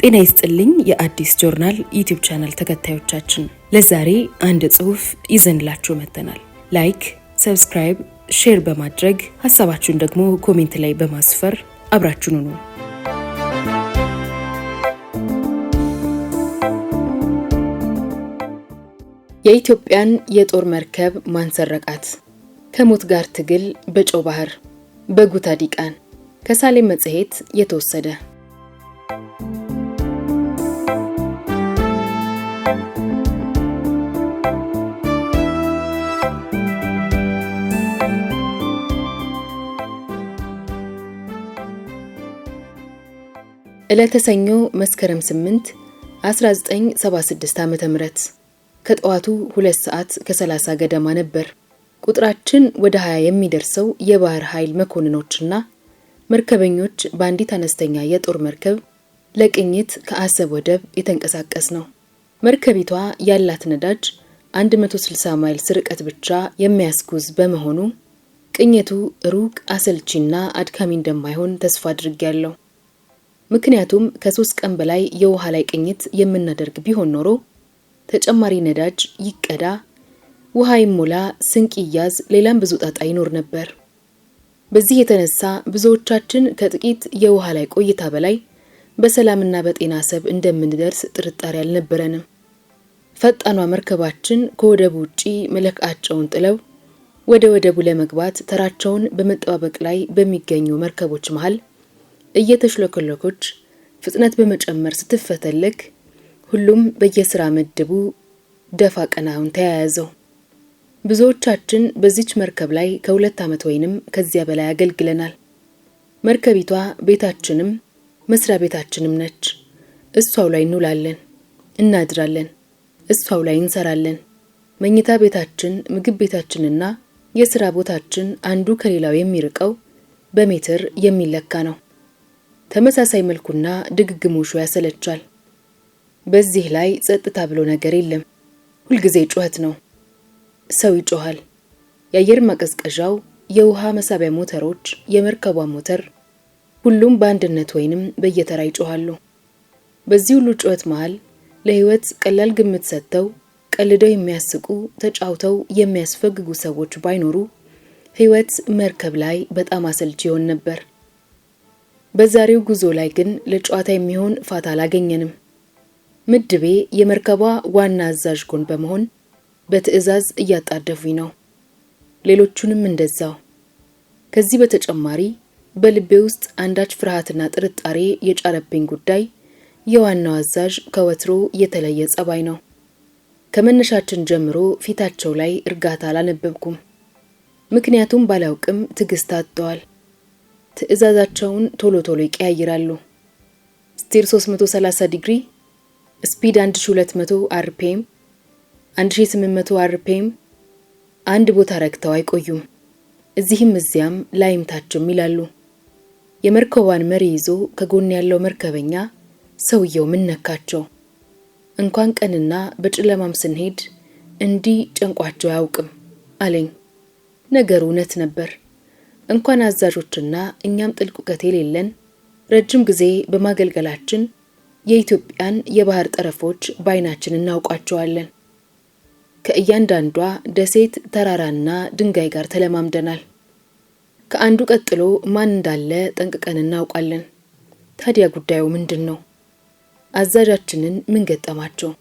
ጤና ይስጥልኝ የአዲስ ጆርናል ዩቲዩብ ቻናል ተከታዮቻችን፣ ለዛሬ አንድ ጽሑፍ ይዘንላችሁ መጥተናል። ላይክ፣ ሰብስክራይብ፣ ሼር በማድረግ ሐሳባችሁን ደግሞ ኮሜንት ላይ በማስፈር አብራችሁን ሁኑ። የኢትዮጵያን የጦር መርከብ ማንሰረቃት? ከሞት ጋር ትግል በጨው ባህር፣ በጉታ ዲቃን። ከሳሌም መጽሔት የተወሰደ። ዕለተ ሰኞ መስከረም 8 1976 ዓ.ም ከጠዋቱ 2 ሰዓት ከ30 ገደማ ነበር። ቁጥራችን ወደ 20 የሚደርሰው የባህር ኃይል መኮንኖችና መርከበኞች በአንዲት አነስተኛ የጦር መርከብ ለቅኝት ከአሰብ ወደብ የተንቀሳቀስ ነው። መርከቢቷ ያላት ነዳጅ 160 ማይልስ ርቀት ብቻ የሚያስጉዝ በመሆኑ ቅኝቱ ሩቅ፣ አሰልቺና አድካሚ እንደማይሆን ተስፋ አድርጌያለሁ። ምክንያቱም ከ3 ቀን በላይ የውሃ ላይ ቅኝት የምናደርግ ቢሆን ኖሮ ተጨማሪ ነዳጅ ይቀዳ፣ ውሃ ይሞላ፣ ስንቅ ይያዝ፣ ሌላም ብዙ ጣጣ ይኖር ነበር። በዚህ የተነሳ ብዙዎቻችን ከጥቂት የውሃ ላይ ቆይታ በላይ በሰላምና በጤና አሰብ እንደምንደርስ ጥርጣሬ አልነበረንም። ፈጣኗ መርከባችን ከወደቡ ውጪ መለቃቸውን ጥለው ወደ ወደቡ ለመግባት ተራቸውን በመጠባበቅ ላይ በሚገኙ መርከቦች መሃል እየተሽለከለኮች ፍጥነት በመጨመር ስትፈተለክ ሁሉም በየሥራ መደቡ ደፋ ቀናውን ተያያዘው። ብዙዎቻችን በዚች መርከብ ላይ ከ2 ዓመት ወይንም ከዚያ በላይ አገልግለናል። መርከቢቷ ቤታችንም መስሪያ ቤታችንም ነች። እሷው ላይ እንውላለን፣ እናድራለን፣ እሷው ላይ እንሰራለን። መኝታ ቤታችን፣ ምግብ ቤታችንና የሥራ ቦታችን አንዱ ከሌላው የሚርቀው በሜትር የሚለካ ነው። ተመሳሳይ መልኩና ድግግሞሹ ያሰለቻል። በዚህ ላይ ጸጥታ ብሎ ነገር የለም። ሁልጊዜ ጩኸት ነው። ሰው ይጮሃል። የአየር ማቀዝቀዣው፣ የውሃ መሳቢያ ሞተሮች፣ የመርከቧ ሞተር፣ ሁሉም በአንድነት ወይንም በየተራ ይጮሃሉ። በዚህ ሁሉ ጩኸት መሃል ለሕይወት ቀላል ግምት ሰጥተው ቀልደው የሚያስቁ፣ ተጫውተው የሚያስፈግጉ ሰዎች ባይኖሩ ሕይወት መርከብ ላይ በጣም አሰልቺ ይሆን ነበር። በዛሬው ጉዞ ላይ ግን ለጨዋታ የሚሆን ፋታ አላገኘንም። ምድቤ የመርከቧ ዋና አዛዥ ጎን በመሆን በትዕዛዝ እያጣደፉኝ ነው። ሌሎቹንም እንደዛው። ከዚህ በተጨማሪ በልቤ ውስጥ አንዳች ፍርሃትና ጥርጣሬ የጫረብኝ ጉዳይ የዋናው አዛዥ ከወትሮ የተለየ ጸባይ ነው። ከመነሻችን ጀምሮ ፊታቸው ላይ እርጋታ አላነበብኩም። ምክንያቱም ባላውቅም ትዕግስት አጥተዋል። ትዕዛዛቸውን ቶሎ ቶሎ ይቀያይራሉ። ስቲር 330 ዲግሪ፣ ስፒድ 1200 አርፒኤም፣ 1800 አርፒኤም። አንድ ቦታ ረግተው አይቆዩም። እዚህም እዚያም ላይም ታችም ይላሉ። የመርከቧን መሪ ይዞ ከጎን ያለው መርከበኛ ሰውየው ምን ነካቸው? እንኳን ቀንና በጨለማም ስንሄድ እንዲህ ጨንቋቸው አያውቅም አለኝ። ነገሩ እውነት ነበር። እንኳን አዛዦችና እኛም ጥልቅ እውቀት የሌለን ረጅም ጊዜ በማገልገላችን የኢትዮጵያን የባህር ጠረፎች በዓይናችን እናውቃቸዋለን። ከእያንዳንዷ ደሴት፣ ተራራና ድንጋይ ጋር ተለማምደናል። ከአንዱ ቀጥሎ ማን እንዳለ ጠንቅቀን እናውቃለን። ታዲያ ጉዳዩ ምንድን ነው? አዛዣችንን ምን ገጠማቸው?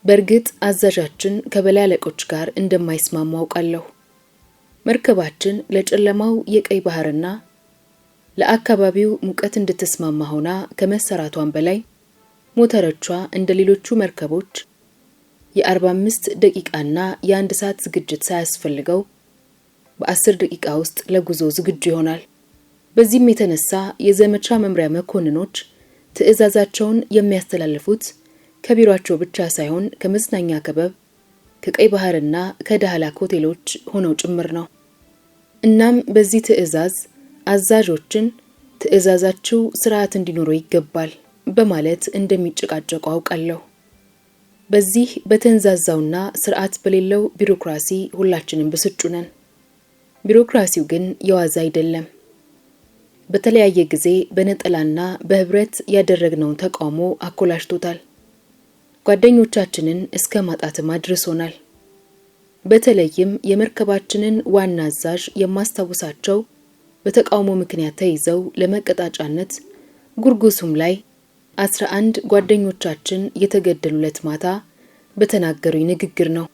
በእርግጥ አዛዣችን ከበላይ አለቆች ጋር እንደማይስማሙ አውቃለሁ። መርከባችን ለጨለማው የቀይ ባህርና ለአካባቢው ሙቀት እንድትስማማ ሆና ከመሰራቷን በላይ ሞተሮቿ እንደ ሌሎቹ መርከቦች የ45 ደቂቃና የ1 ሰዓት ዝግጅት ሳያስፈልገው በ10 ደቂቃ ውስጥ ለጉዞ ዝግጁ ይሆናል። በዚህም የተነሳ የዘመቻ መምሪያ መኮንኖች ትዕዛዛቸውን የሚያስተላልፉት ከቢሮአቸው ብቻ ሳይሆን ከመዝናኛ ክበብ፣ ከቀይ ባህርና ከዳህላክ ሆቴሎች ሆነው ጭምር ነው። እናም በዚህ ትዕዛዝ አዛዦችን ትዕዛዛቸው ስርዓት እንዲኖረው ይገባል በማለት እንደሚጨቃጨቁ አውቃለሁ። በዚህ በተንዛዛውና ስርዓት በሌለው ቢሮክራሲ ሁላችንም ብስጩ ነን። ቢሮክራሲው ግን የዋዛ አይደለም። በተለያየ ጊዜ በነጠላና በህብረት ያደረግነውን ተቃውሞ አኮላሽቶታል። ጓደኞቻችንን እስከ ማጣትም አድርሶናል። በተለይም የመርከባችንን ዋና አዛዥ የማስታውሳቸው በተቃውሞ ምክንያት ተይዘው ለመቀጣጫነት ጉርጉሱም ላይ 11 ጓደኞቻችን የተገደሉለት ማታ በተናገሩኝ ንግግር ነው።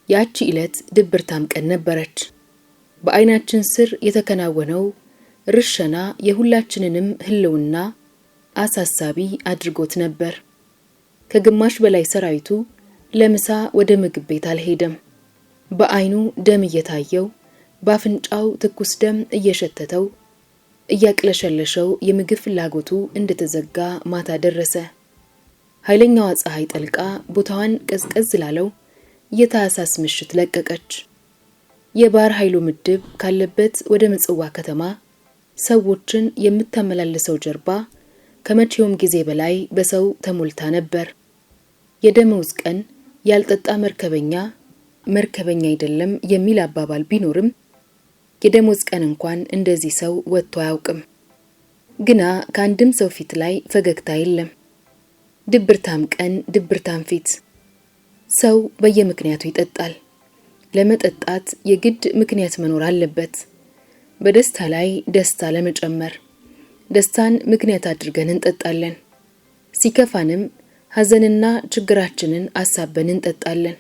ያቺ ዕለት ድብርታም ቀን ነበረች። በአይናችን ስር የተከናወነው ርሸና የሁላችንንም ህልውና አሳሳቢ አድርጎት ነበር። ከግማሽ በላይ ሰራዊቱ ለምሳ ወደ ምግብ ቤት አልሄደም። በአይኑ ደም እየታየው በአፍንጫው ትኩስ ደም እየሸተተው እያቅለሸለሸው የምግብ ፍላጎቱ እንደተዘጋ ማታ ደረሰ። ኃይለኛዋ ፀሐይ ጠልቃ ቦታዋን ቀዝቀዝ ላለው የታህሳስ ምሽት ለቀቀች። የባህር ኃይሉ ምድብ ካለበት ወደ ምጽዋ ከተማ ሰዎችን የምታመላልሰው ጀርባ ከመቼውም ጊዜ በላይ በሰው ተሞልታ ነበር። የደመወዝ ቀን ያልጠጣ መርከበኛ አይደለም የሚል አባባል ቢኖርም የደመወዝ ቀን እንኳን እንደዚህ ሰው ወጥቶ አያውቅም። ግና ከአንድም ሰው ፊት ላይ ፈገግታ የለም። ድብርታም ቀን፣ ድብርታም ፊት። ሰው በየምክንያቱ ይጠጣል። ለመጠጣት የግድ ምክንያት መኖር አለበት። በደስታ ላይ ደስታ ለመጨመር ደስታን ምክንያት አድርገን እንጠጣለን። ሲከፋንም ሐዘንና ችግራችንን አሳበን እንጠጣለን።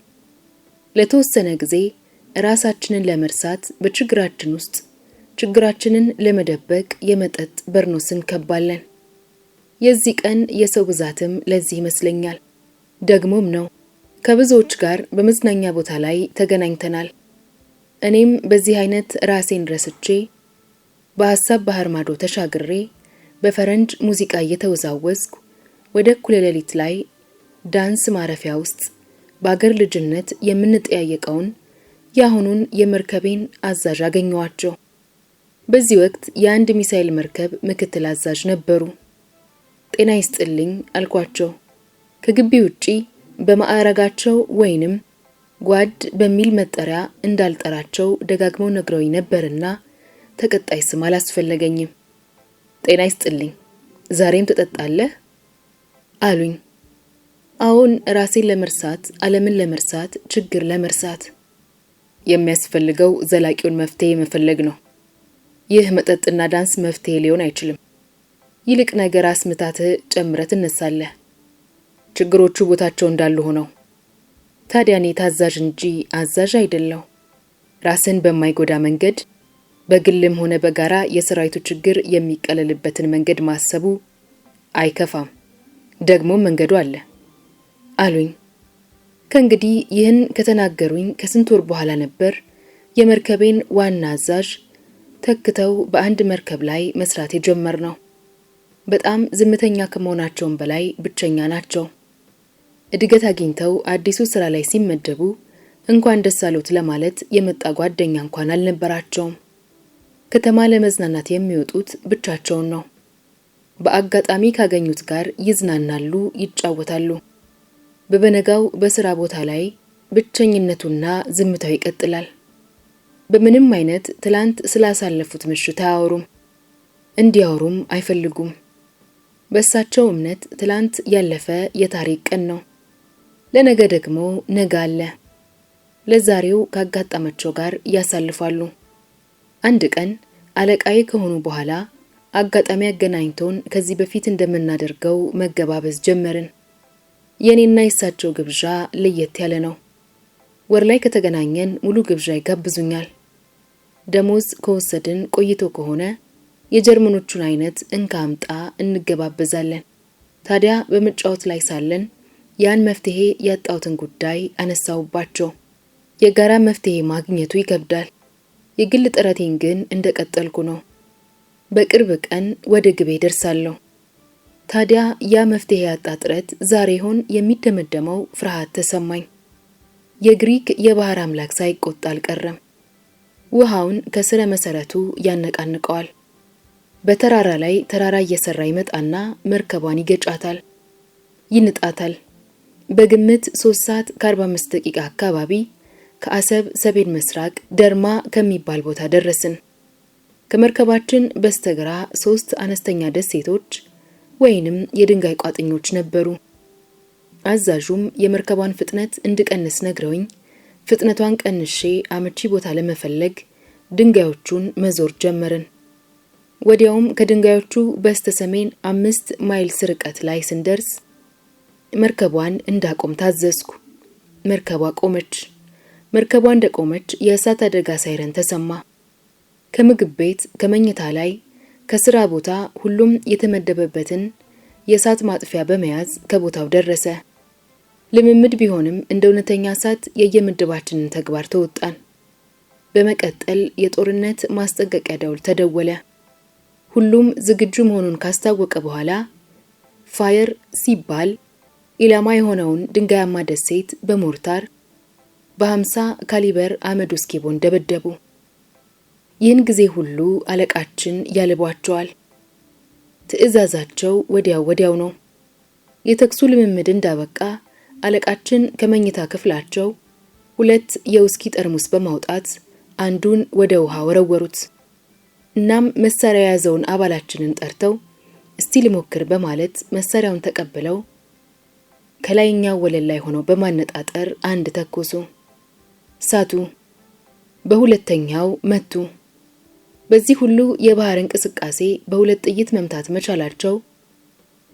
ለተወሰነ ጊዜ ራሳችንን ለመርሳት በችግራችን ውስጥ ችግራችንን ለመደበቅ የመጠጥ በርኖስን ከባለን። የዚህ ቀን የሰው ብዛትም ለዚህ ይመስለኛል። ደግሞም ነው። ከብዙዎች ጋር በመዝናኛ ቦታ ላይ ተገናኝተናል። እኔም በዚህ አይነት ራሴን ረስቼ በሐሳብ ባህር ማዶ ተሻግሬ በፈረንጅ ሙዚቃ እየተወዛወዝኩ ወደ እኩለ ሌሊት ላይ ዳንስ ማረፊያ ውስጥ በአገር ልጅነት የምንጠያየቀውን የአሁኑን የመርከቤን አዛዥ አገኘዋቸው። በዚህ ወቅት የአንድ ሚሳኤል መርከብ ምክትል አዛዥ ነበሩ። ጤና ይስጥልኝ አልኳቸው። ከግቢ ውጪ በማዕረጋቸው ወይንም ጓድ በሚል መጠሪያ እንዳልጠራቸው ደጋግመው ነግረውኝ ነበርና ተቀጣይ ስም አላስፈለገኝም። ጤና ይስጥልኝ፣ ዛሬም ትጠጣለህ አሉኝ። አሁን ራሴን ለመርሳት፣ ዓለምን ለመርሳት፣ ችግር ለመርሳት የሚያስፈልገው ዘላቂውን መፍትሄ መፈለግ ነው። ይህ መጠጥና ዳንስ መፍትሄ ሊሆን አይችልም። ይልቅ ነገር አስምታትህ ጨምረህ ትነሳለህ። ችግሮቹ ቦታቸው እንዳሉ ሆነው ታዲያ እኔ ታዛዥ እንጂ አዛዥ አይደለሁ። ራስን በማይጎዳ መንገድ በግልም ሆነ በጋራ የሰራዊቱ ችግር የሚቀለልበትን መንገድ ማሰቡ አይከፋም። ደግሞ መንገዱ አለ አሉኝ። ከእንግዲህ ይህን ከተናገሩኝ ከስንት ወር በኋላ ነበር የመርከቤን ዋና አዛዥ ተክተው በአንድ መርከብ ላይ መስራት የጀመርነው። በጣም ዝምተኛ ከመሆናቸውም በላይ ብቸኛ ናቸው። እድገት አግኝተው አዲሱ ስራ ላይ ሲመደቡ እንኳን ደስ አሎት ለማለት የመጣ ጓደኛ እንኳን አልነበራቸውም። ከተማ ለመዝናናት የሚወጡት ብቻቸውን ነው። በአጋጣሚ ካገኙት ጋር ይዝናናሉ፣ ይጫወታሉ። በበነጋው በስራ ቦታ ላይ ብቸኝነቱና ዝምታው ይቀጥላል። በምንም አይነት ትላንት ስላሳለፉት ምሽት አያወሩም፣ እንዲያወሩም አይፈልጉም። በእሳቸው እምነት ትላንት ያለፈ የታሪክ ቀን ነው። ለነገ ደግሞ ነገ አለ። ለዛሬው ካጋጠማቸው ጋር ያሳልፋሉ። አንድ ቀን አለቃዬ ከሆኑ በኋላ አጋጣሚ አገናኝቶን ከዚህ በፊት እንደምናደርገው መገባበዝ ጀመርን። የኔና የእሳቸው ግብዣ ለየት ያለ ነው። ወር ላይ ከተገናኘን ሙሉ ግብዣ ይጋብዙኛል። ደሞዝ ከወሰድን ቆይቶ ከሆነ የጀርመኖቹን አይነት እንካምጣ እንገባበዛለን። ታዲያ በመጫወት ላይ ሳለን ያን መፍትሄ ያጣውትን ጉዳይ አነሳውባቸው። የጋራ መፍትሄ ማግኘቱ ይከብዳል። የግል ጥረቴን ግን እንደቀጠልኩ ነው። በቅርብ ቀን ወደ ግቤ ደርሳለሁ። ታዲያ ያ መፍትሄ ያጣ ጥረት ዛሬ ሆን የሚደመደመው ፍርሃት ተሰማኝ። የግሪክ የባህር አምላክ ሳይቆጣ አልቀረም። ውሃውን ከስረ መሰረቱ ያነቃንቀዋል። በተራራ ላይ ተራራ እየሰራ ይመጣና መርከቧን ይገጫታል፣ ይንጣታል። በግምት 3 ሰዓት ከ45 ደቂቃ አካባቢ ከአሰብ ሰሜን ምስራቅ ደርማ ከሚባል ቦታ ደረስን። ከመርከባችን በስተግራ 3 አነስተኛ ደሴቶች ወይንም የድንጋይ ቋጥኞች ነበሩ። አዛዡም የመርከቧን ፍጥነት እንድቀንስ ነግረውኝ ፍጥነቷን ቀንሼ አመቺ ቦታ ለመፈለግ ድንጋዮቹን መዞር ጀመርን። ወዲያውም ከድንጋዮቹ በስተሰሜን 5 ማይልስ ርቀት ላይ ስንደርስ መርከቧን እንዳቆም ታዘዝኩ። መርከቧ ቆመች። መርከቧ እንደቆመች የእሳት አደጋ ሳይረን ተሰማ። ከምግብ ቤት፣ ከመኝታ ላይ፣ ከስራ ቦታ ሁሉም የተመደበበትን የእሳት ማጥፊያ በመያዝ ከቦታው ደረሰ። ልምምድ ቢሆንም እንደ እውነተኛ እሳት የየምድባችንን ተግባር ተወጣን። በመቀጠል የጦርነት ማስጠንቀቂያ ደውል ተደወለ። ሁሉም ዝግጁ መሆኑን ካስታወቀ በኋላ ፋየር ሲባል ኢላማ የሆነውን ድንጋያማ ደሴት በሞርታር በ50 ካሊበር አመድ ውስኪቦን ደበደቡ። ይህን ጊዜ ሁሉ አለቃችን ያልቧቸዋል። ትዕዛዛቸው ወዲያው ነው። የተኩሱ ልምምድ እንዳበቃ አለቃችን ከመኝታ ክፍላቸው 2 የውስኪ ጠርሙስ በማውጣት አንዱን ወደ ውሃ ወረወሩት። እናም መሳሪያ የያዘውን አባላችንን ጠርተው እስቲ ልሞክር በማለት መሳሪያውን ተቀብለው ከላይኛው ወለል ላይ ሆነው በማነጣጠር አንድ ተኮሱ። ሳቱ። በሁለተኛው መቱ። በዚህ ሁሉ የባህር እንቅስቃሴ በ2 ጥይት መምታት መቻላቸው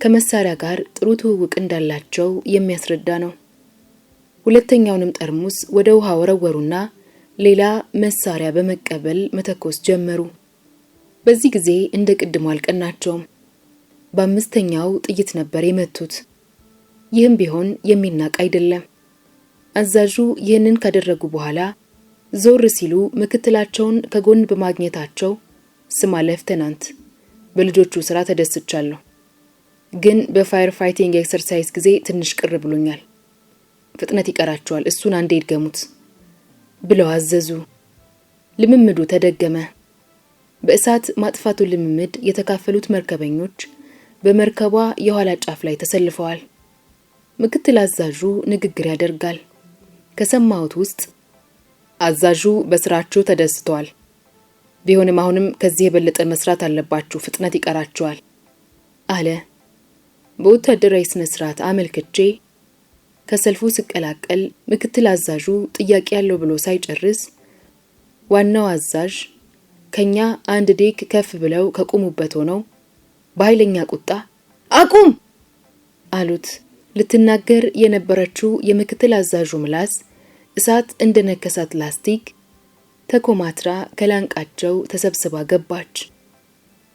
ከመሳሪያ ጋር ጥሩ ትውውቅ እንዳላቸው የሚያስረዳ ነው። ሁለተኛውንም ጠርሙስ ወደ ውሃ ወረወሩና ሌላ መሳሪያ በመቀበል መተኮስ ጀመሩ። በዚህ ጊዜ እንደ ቅድሙ አልቀናቸውም። በ5ኛው ጥይት ነበር የመቱት። ይህም ቢሆን የሚናቅ አይደለም። አዛዡ ይህንን ካደረጉ በኋላ ዞር ሲሉ ምክትላቸውን ከጎን በማግኘታቸው ስማ ሌፍተናንት፣ በልጆቹ ስራ ተደስቻለሁ፣ ግን በፋየር ፋይቲንግ ኤክሰርሳይዝ ጊዜ ትንሽ ቅር ብሎኛል። ፍጥነት ይቀራቸዋል፣ እሱን አንዴ ይድገሙት ብለው አዘዙ። ልምምዱ ተደገመ። በእሳት ማጥፋቱ ልምምድ የተካፈሉት መርከበኞች በመርከቧ የኋላ ጫፍ ላይ ተሰልፈዋል። ምክትል አዛዡ ንግግር ያደርጋል። ከሰማሁት ውስጥ አዛዡ በስራቸው ተደስተዋል፣ ቢሆንም አሁንም ከዚህ የበለጠ መስራት አለባችሁ፣ ፍጥነት ይቀራቸዋል አለ። በወታደራዊ ስነ ስርዓት አመልክቼ ከሰልፉ ስቀላቀል ምክትል አዛዡ ጥያቄ ያለው ብሎ ሳይጨርስ ዋናው አዛዥ ከኛ አንድ ዴክ ከፍ ብለው ከቆሙበት ሆነው በኃይለኛ ቁጣ አቁም አሉት። ልትናገር የነበረችው የምክትል አዛዡ ምላስ እሳት እንደነከሳት ላስቲክ ተኮማትራ ከላንቃቸው ተሰብስባ ገባች።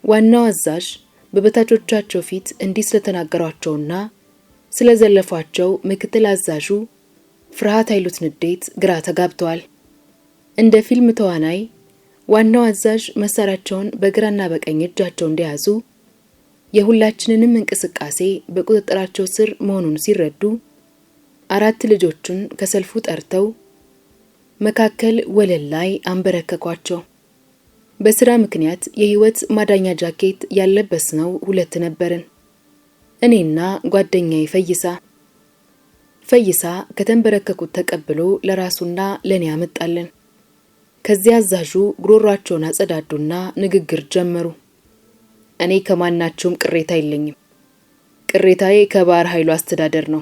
ዋናው አዛዥ በበታቾቻቸው ፊት እንዲህ ስለተናገሯቸውና ስለዘለፏቸው ምክትል አዛዡ ፍርሃት አይሉት ንዴት ግራ ተጋብተዋል። እንደ ፊልም ተዋናይ ዋናው አዛዥ መሳሪያቸውን በግራና በቀኝ እጃቸው እንደያዙ የሁላችንንም እንቅስቃሴ በቁጥጥራቸው ስር መሆኑን ሲረዱ 4 ልጆቹን ከሰልፉ ጠርተው መካከል ወለል ላይ አንበረከኳቸው። በስራ ምክንያት የህይወት ማዳኛ ጃኬት ያለበስነው 2 ነበርን። እኔና ጓደኛዬ ፈይሳ ከተንበረከኩት ተቀብሎ ለራሱና ለኔ ያመጣልን። ከዚያ አዛዡ ጉሮሯቸውን አጸዳዱና ንግግር ጀመሩ። እኔ ከማናቸውም ቅሬታ የለኝም። ቅሬታዬ ከባህር ኃይሉ አስተዳደር ነው።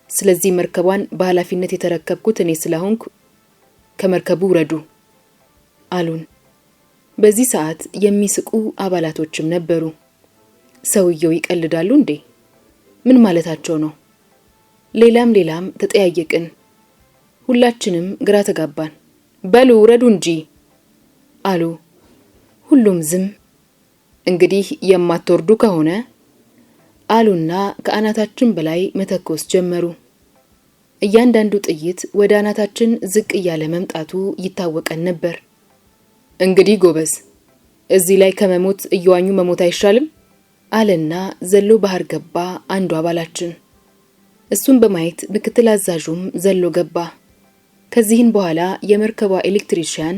ስለዚህ መርከቧን በኃላፊነት የተረከብኩት እኔ ስለሆንኩ ከመርከቡ ውረዱ አሉን። በዚህ ሰዓት የሚስቁ አባላቶችም ነበሩ። ሰውየው ይቀልዳሉ እንዴ? ምን ማለታቸው ነው? ሌላም ተጠያየቅን። ሁላችንም ግራ ተጋባን። በሉ ውረዱ እንጂ አሉ። ሁሉም ዝም። እንግዲህ የማትወርዱ ከሆነ አሉና ከአናታችን በላይ መተኮስ ጀመሩ። እያንዳንዱ ጥይት ወደ አናታችን ዝቅ እያለ መምጣቱ ይታወቀን ነበር። እንግዲህ ጎበዝ፣ እዚህ ላይ ከመሞት እየዋኙ መሞት አይሻልም አለና ዘሎ ባህር ገባ አንዱ አባላችን። እሱን በማየት ምክትል አዛዡም ዘሎ ገባ። ከዚህን በኋላ የመርከቧ ኤሌክትሪሻን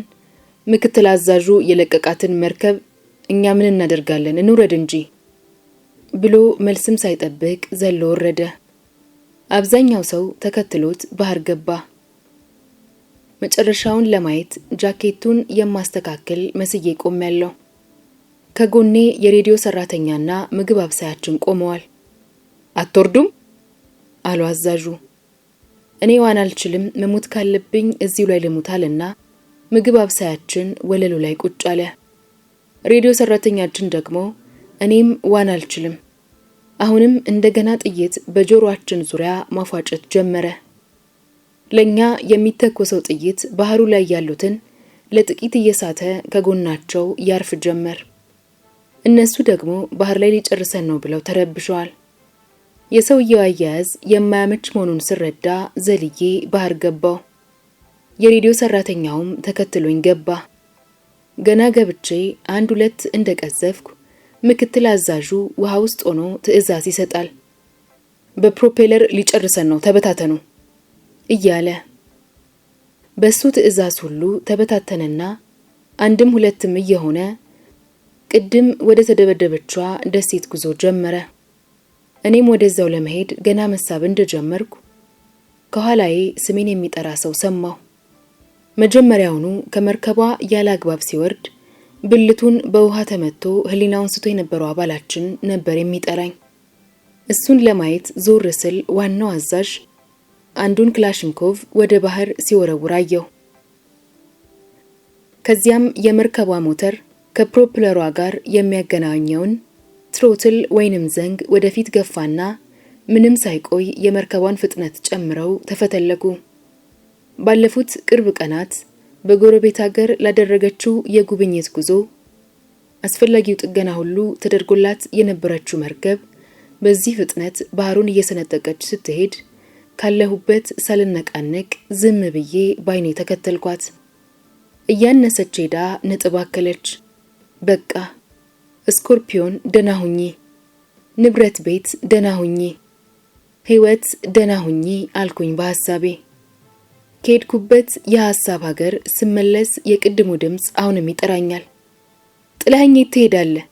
ምክትል አዛዡ የለቀቃትን መርከብ እኛ ምን እናደርጋለን እንውረድ እንጂ ብሎ መልስም ሳይጠብቅ ዘሎ ወረደ። አብዛኛው ሰው ተከትሎት ባህር ገባ። መጨረሻውን ለማየት ጃኬቱን የማስተካከል መስዬ ቆሜያለሁ። ከጎኔ የሬዲዮ ሰራተኛና ምግብ አብሳያችን ቆመዋል። አትወርዱም አሉ አዛዡ። እኔ ዋና አልችልም፣ መሞት ካለብኝ እዚሁ ላይ ልሙታልና ምግብ አብሳያችን ወለሉ ላይ ቁጭ አለ። ሬዲዮ ሰራተኛችን ደግሞ እኔም ዋና አልችልም። አሁንም እንደገና ጥይት በጆሮአችን ዙሪያ ማፏጨት ጀመረ። ለኛ የሚተኮሰው ጥይት ባህሩ ላይ ያሉትን ለጥቂት እየሳተ ከጎናቸው ያርፍ ጀመር። እነሱ ደግሞ ባህር ላይ ሊጨርሰን ነው ብለው ተረብሸዋል። የሰውየው አያያዝ የማያመች መሆኑን ስረዳ ዘልዬ ባህር ገባው። የሬዲዮ ሰራተኛውም ተከትሎኝ ገባ። ገና ገብቼ 1-2 እንደቀዘፍኩ ምክትል አዛዡ ውሃ ውስጥ ሆኖ ትዕዛዝ ይሰጣል። በፕሮፔለር ሊጨርሰን ነው ተበታተኑ እያለ። በሱ ትዕዛዝ ሁሉ ተበታተነና 1-2 እየሆነ ቅድም ወደ ተደበደበችዋ ደሴት ጉዞ ጀመረ። እኔም ወደዛው ለመሄድ ገና መሳብ እንደጀመርኩ ከኋላዬ ስሜን የሚጠራ ሰው ሰማሁ። መጀመሪያውኑ ከመርከቧ ያለ አግባብ ሲወርድ ብልቱን በውሃ ተመቶ ህሊናውን ስቶ የነበረው አባላችን ነበር የሚጠራኝ። እሱን ለማየት ዞር ስል ዋናው አዛዥ አንዱን ክላሽንኮቭ ወደ ባህር ሲወረውር አየሁ። ከዚያም የመርከቧ ሞተር ከፕሮፕለሯ ጋር የሚያገናኘውን ትሮትል ወይንም ዘንግ ወደፊት ገፋና ምንም ሳይቆይ የመርከቧን ፍጥነት ጨምረው ተፈተለጉ። ባለፉት ቅርብ ቀናት በጎረቤት ሀገር ላደረገችው የጉብኝት ጉዞ አስፈላጊው ጥገና ሁሉ ተደርጎላት የነበረችው መርከብ በዚህ ፍጥነት ባህሩን እየሰነጠቀች ስትሄድ ካለሁበት ሳልነቃነቅ ዝም ብዬ ባይኔ ተከተልኳት። እያነሰች ሄዳ ነጥብ አከለች። በቃ ስኮርፒዮን ደህና ሁኚ፣ ንብረት ቤት ደህና ሁኚ፣ ህይወት ደህና ሁኚ አልኩኝ በሐሳቤ። ከሄድኩበት የሐሳብ ሀገር ስመለስ የቅድሙ ድምፅ አሁንም ይጠራኛል። ጥለኸኝ ትሄዳለህ?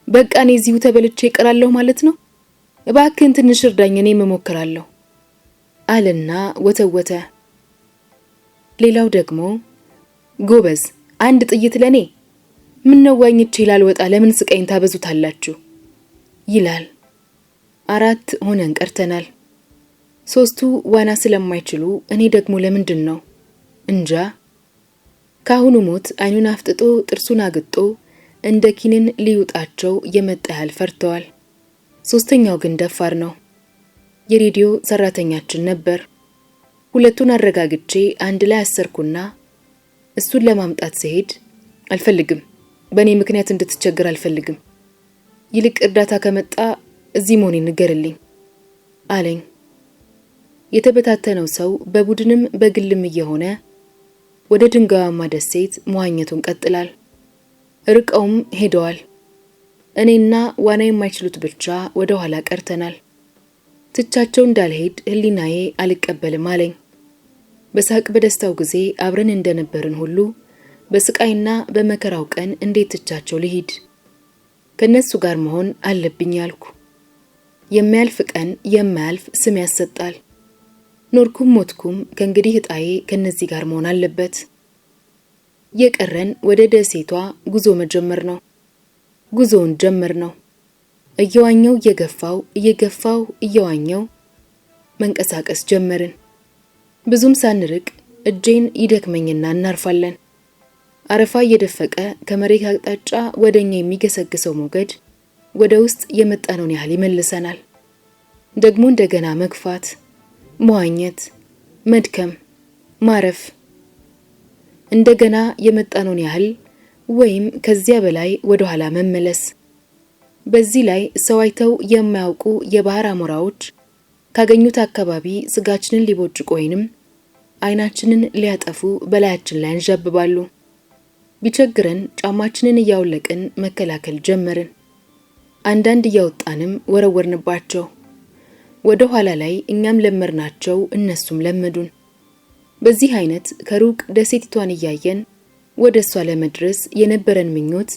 በቃ እኔ እዚሁ ተበልቼ እቀራለሁ ማለት ነው? እባክህን ትንሽ እርዳኝ፣ እኔም እሞክራለሁ አለና ወተወተ። ሌላው ደግሞ ጎበዝ፣ አንድ ጥይት ለኔ፣ ምን ነው ዋኝቼ ላልወጣ ለምን ስቃይን ታበዙታላችሁ ይላል። 4 ሆነን ቀርተናል። 3ቱ ዋና ስለማይችሉ እኔ ደግሞ ለምንድን ነው እንጃ። ካሁኑ ሞት አይኑን አፍጥጦ ጥርሱን አግጦ እንደ ኪንን ሊውጣቸው የመጣ ያህል ፈርተዋል። 3ኛው ግን ደፋር ነው። የሬዲዮ ሰራተኛችን ነበር። 2ቱን አረጋግጬ አንድ ላይ አሰርኩና እሱን ለማምጣት ሲሄድ አልፈልግም፣ በእኔ ምክንያት እንድትቸገር አልፈልግም፣ ይልቅ እርዳታ ከመጣ እዚህ መሆኔን ንገርልኝ አለኝ። የተበታተነው ሰው በቡድንም በግልም እየሆነ ወደ ድንጋያማ ደሴት መዋኘቱን ቀጥላል። ርቀውም ሄደዋል። እኔና ዋና የማይችሉት ብቻ ወደ ኋላ ቀርተናል። ትቻቸው እንዳልሄድ ህሊናዬ አልቀበልም አለኝ። በሳቅ በደስታው ጊዜ አብረን እንደነበርን ሁሉ በስቃይና በመከራው ቀን እንዴት ትቻቸው ልሂድ? ከነሱ ጋር መሆን አለብኝ አልኩ። የሚያልፍ ቀን የማያልፍ ስም ያሰጣል። ኖርኩም ሞትኩም ከእንግዲህ እጣዬ ከነዚህ ጋር መሆን አለበት። የቀረን ወደ ደሴቷ ጉዞ መጀመር ነው። ጉዞውን ጀመር ነው። እየዋኘው እየገፋው እየዋኘው መንቀሳቀስ ጀመርን። ብዙም ሳንርቅ እጄን ይደክመኝና እናርፋለን። አረፋ እየደፈቀ ከመሬት አቅጣጫ ወደኛ የሚገሰግሰው ሞገድ ወደ ውስጥ የመጣነውን ያህል ይመልሰናል። ደግሞ እንደገና መግፋት፣ መዋኘት፣ መድከም፣ ማረፍ፣ እንደገና የመጣነውን ያህል ወይም ከዚያ በላይ ወደ ኋላ መመለስ። በዚህ ላይ ሰው አይተው የማያውቁ የባህር አሞራዎች ካገኙት አካባቢ ስጋችንን ሊቦጭቁ ወይንም አይናችንን ሊያጠፉ በላያችን ላይ አንዣብባሉ። ቢቸግረን ጫማችንን እያወለቅን መከላከል ጀመርን። አንዳንድ እያወጣንም ወረወርንባቸው። ወደ ኋላ ላይ እኛም ለመርናቸው፣ እነሱም ለመዱን። በዚህ አይነት ከሩቅ ደሴቲቷን እያየን ወደ እሷ ለመድረስ የነበረን ምኞት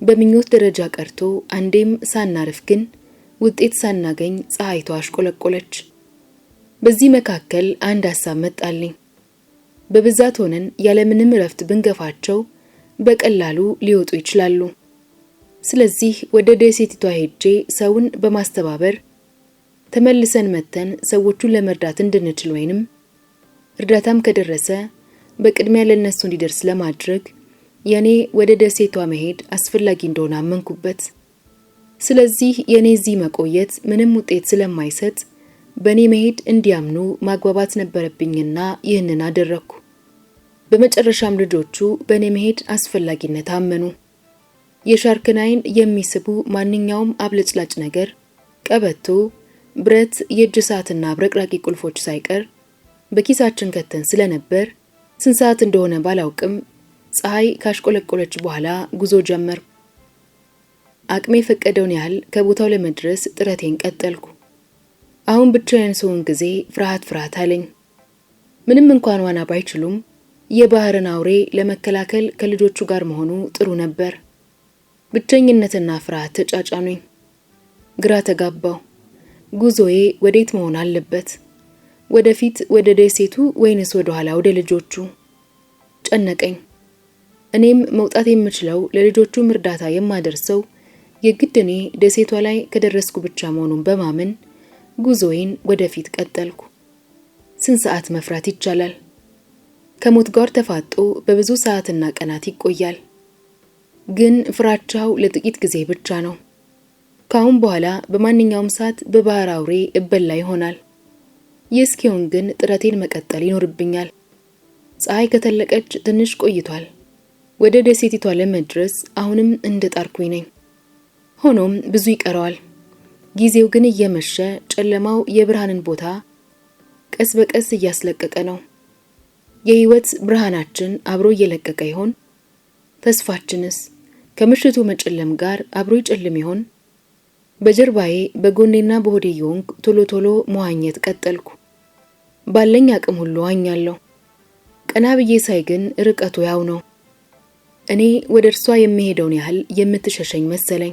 በምኞት ደረጃ ቀርቶ አንዴም ሳናርፍ ግን ውጤት ሳናገኝ ፀሐይቷ አሽቆለቆለች። በዚህ መካከል አንድ ሐሳብ መጣልኝ። በብዛት ሆነን ያለምንም እረፍት ብንገፋቸው በቀላሉ ሊወጡ ይችላሉ። ስለዚህ ወደ ደሴቲቷ ሄጄ ሰውን በማስተባበር ተመልሰን መተን ሰዎቹን ለመርዳት እንድንችል ወይንም እርዳታም ከደረሰ በቅድሚያ ለነሱ እንዲደርስ ለማድረግ የኔ ወደ ደሴቷ መሄድ አስፈላጊ እንደሆነ አመንኩበት። ስለዚህ የኔ እዚህ መቆየት ምንም ውጤት ስለማይሰጥ በኔ መሄድ እንዲያምኑ ማግባባት ነበረብኝና ይህንን አደረኩ። በመጨረሻም ልጆቹ በኔ መሄድ አስፈላጊነት አመኑ። የሻርክን ዓይን የሚስቡ ማንኛውም አብለጭላጭ ነገር፣ ቀበቶ፣ ብረት፣ የእጅ ሰዓትና አብረቅራቂ ቁልፎች ሳይቀር በኪሳችን ከተን ስለነበር ስንት ሰዓት እንደሆነ ባላውቅም ፀሐይ ካሽቆለቆለች በኋላ ጉዞ ጀመር። አቅሜ ፈቀደውን ያህል ከቦታው ለመድረስ ጥረቴን ቀጠልኩ። አሁን ብቻዬን ስሆን ጊዜ ፍርሃት አለኝ። ምንም እንኳን ዋና ባይችሉም የባህርን አውሬ ለመከላከል ከልጆቹ ጋር መሆኑ ጥሩ ነበር። ብቸኝነትና ፍርሃት ተጫጫኑኝ። ግራ ተጋባው። ጉዞዬ ወዴት መሆን አለበት? ወደፊት ወደ ደሴቱ ወይንስ ወደ ኋላ ወደ ልጆቹ? ጨነቀኝ። እኔም መውጣት የምችለው ለልጆቹም እርዳታ የማደርሰው የግድ እኔ ደሴቷ ላይ ከደረስኩ ብቻ መሆኑን በማመን ጉዞዬን ወደፊት ቀጠልኩ። ስንት ሰዓት መፍራት ይቻላል? ከሞት ጋር ተፋጦ በብዙ ሰዓትና ቀናት ይቆያል። ግን ፍራቻው ለጥቂት ጊዜ ብቻ ነው። ካሁን በኋላ በማንኛውም ሰዓት በባህር አውሬ እበላ ይሆናል። የስኪውን ግን ጥረቴን መቀጠል ይኖርብኛል። ፀሐይ ከተለቀች ትንሽ ቆይቷል። ወደ ደሴቲቷ ለመድረስ አሁንም እንደጣርኩኝ ነኝ። ሆኖም ብዙ ይቀረዋል። ጊዜው ግን እየመሸ ጨለማው የብርሃንን ቦታ ቀስ በቀስ እያስለቀቀ ነው። የህይወት ብርሃናችን አብሮ እየለቀቀ ይሆን? ተስፋችንስ ከምሽቱ መጨለም ጋር አብሮ ይጨልም ይሆን? በጀርባዬ በጎኔና በሆዴ የሆንኩ ቶሎ መዋኘት ቀጠልኩ። ባለኝ አቅም ሁሉ ዋኛለሁ። ቀና ብዬ ሳይ ግን ርቀቱ ያው ነው። እኔ ወደ እርሷ የሚሄደውን ያህል የምትሸሸኝ መሰለኝ።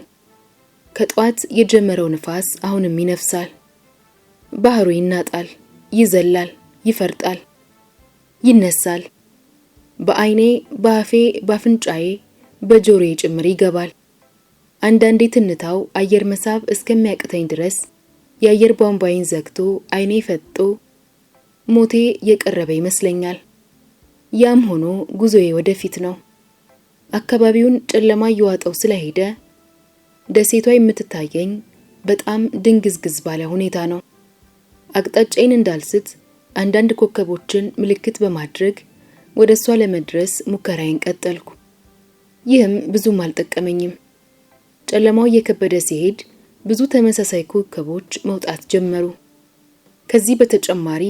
ከጧት የጀመረው ንፋስ አሁንም ይነፍሳል። ባህሩ ይናጣል፣ ይዘላል፣ ይፈርጣል፣ ይነሳል። በአይኔ፣ በአፌ፣ በአፍንጫዬ፣ በጆሮዬ ጭምር ይገባል። አንዳንዴ ትንታው አየር መሳብ እስከሚያቅተኝ ድረስ የአየር ቧንቧዬን ዘግቶ አይኔ ፈጦ ሞቴ የቀረበ ይመስለኛል። ያም ሆኖ ጉዞዬ ወደፊት ነው። አካባቢውን ጨለማ እየዋጠው ስለሄደ ደሴቷ የምትታየኝ በጣም ድንግዝግዝ ባለ ሁኔታ ነው። አቅጣጫዬን እንዳልስት አንዳንድ ኮከቦችን ምልክት በማድረግ ወደ እሷ ለመድረስ ሙከራዬን ቀጠልኩ። ይህም ብዙም አልጠቀመኝም። ጨለማው እየከበደ ሲሄድ ብዙ ተመሳሳይ ኮከቦች መውጣት ጀመሩ። ከዚህ በተጨማሪ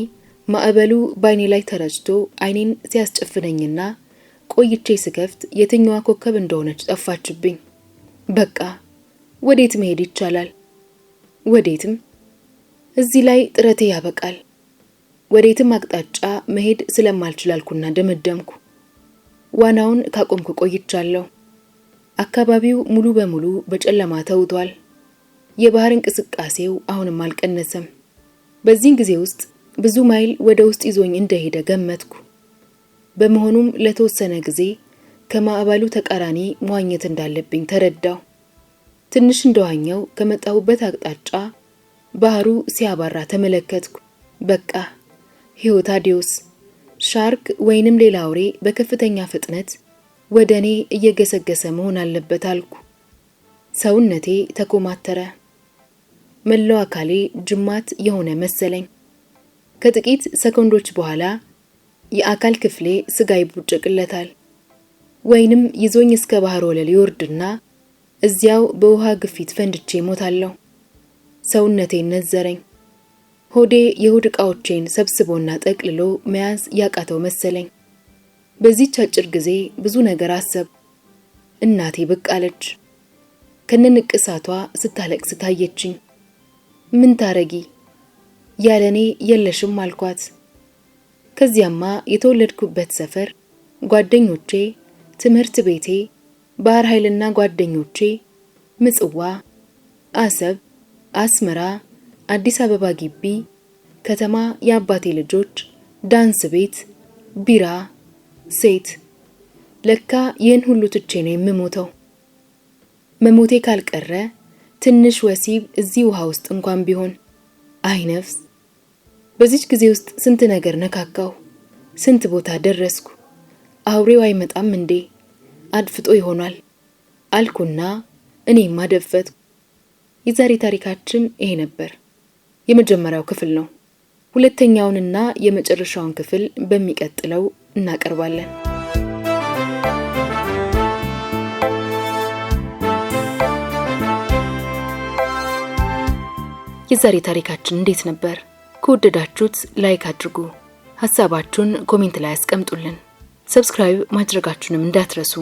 ማዕበሉ በአይኔ ላይ ተረጭቶ አይኔን ሲያስጨፍነኝና ቆይቼ ስከፍት የትኛዋ ኮከብ እንደሆነች ጠፋችብኝ። በቃ ወዴት መሄድ ይቻላል? ወዴትም። እዚህ ላይ ጥረቴ ያበቃል። ወዴትም አቅጣጫ መሄድ ስለማልችላልኩና ደመደምኩ። ዋናውን ካቆምኩ ቆይቻለሁ። አካባቢው ሙሉ በሙሉ በጨለማ ተውጧል። የባህር እንቅስቃሴው አሁንም አልቀነሰም። በዚህ ጊዜ ውስጥ ብዙ ማይል ወደ ውስጥ ይዞኝ እንደሄደ ገመትኩ። በመሆኑም ለተወሰነ ጊዜ ከማዕበሉ ተቃራኒ መዋኘት እንዳለብኝ ተረዳው። ትንሽ እንደዋኘው ከመጣሁበት አቅጣጫ ባህሩ ሲያባራ ተመለከትኩ። በቃ ሕይወት አዲዮስ። ሻርክ ወይንም ሌላ አውሬ በከፍተኛ ፍጥነት ወደኔ እየገሰገሰ መሆን አለበት አልኩ። ሰውነቴ ተኮማተረ። መላው አካሌ ጅማት የሆነ መሰለኝ። ከጥቂት ሰኮንዶች በኋላ የአካል ክፍሌ ስጋ ይቡጭቅለታል። ወይንም ይዞኝ እስከ ባህር ወለል ይወርድና እዚያው በውሃ ግፊት ፈንድቼ ሞታለሁ። ሰውነቴን ነዘረኝ። ሆዴ የሆድ ዕቃዎቼን ሰብስቦና ጠቅልሎ መያዝ ያቃተው መሰለኝ። በዚህች አጭር ጊዜ ብዙ ነገር አሰብ። እናቴ ብቅ አለች። ከነንቅሳቷ ስታለቅስ ታየችኝ። ምን ታረጊ? ያለኔ የለሽም አልኳት። ከዚያማ የተወለድኩበት ሰፈር፣ ጓደኞቼ፣ ትምህርት ቤቴ፣ ባህር ኃይልና ጓደኞቼ፣ ምጽዋ፣ አሰብ፣ አስመራ፣ አዲስ አበባ ግቢ፣ ከተማ፣ የአባቴ ልጆች፣ ዳንስ ቤት፣ ቢራ፣ ሴት። ለካ ይህን ሁሉ ትቼ ነው የምሞተው። መሞቴ ካልቀረ ትንሽ ወሲብ እዚህ ውሃ ውስጥ እንኳን ቢሆን። አይ ነፍስ! በዚች ጊዜ ውስጥ ስንት ነገር ነካካው፣ ስንት ቦታ ደረስኩ። አውሬው አይመጣም እንዴ? አድፍጦ ይሆናል አልኩና እኔም አደፈጥኩ። የዛሬ ታሪካችን ይሄ ነበር። የመጀመሪያው ክፍል ነው። ሁለተኛውንና የመጨረሻውን ክፍል በሚቀጥለው እናቀርባለን። የዛሬ ታሪካችን እንዴት ነበር? ከወደዳችሁት ላይክ አድርጉ። ሐሳባችሁን ኮሜንት ላይ አስቀምጡልን። ሰብስክራይብ ማድረጋችሁንም እንዳትረሱ።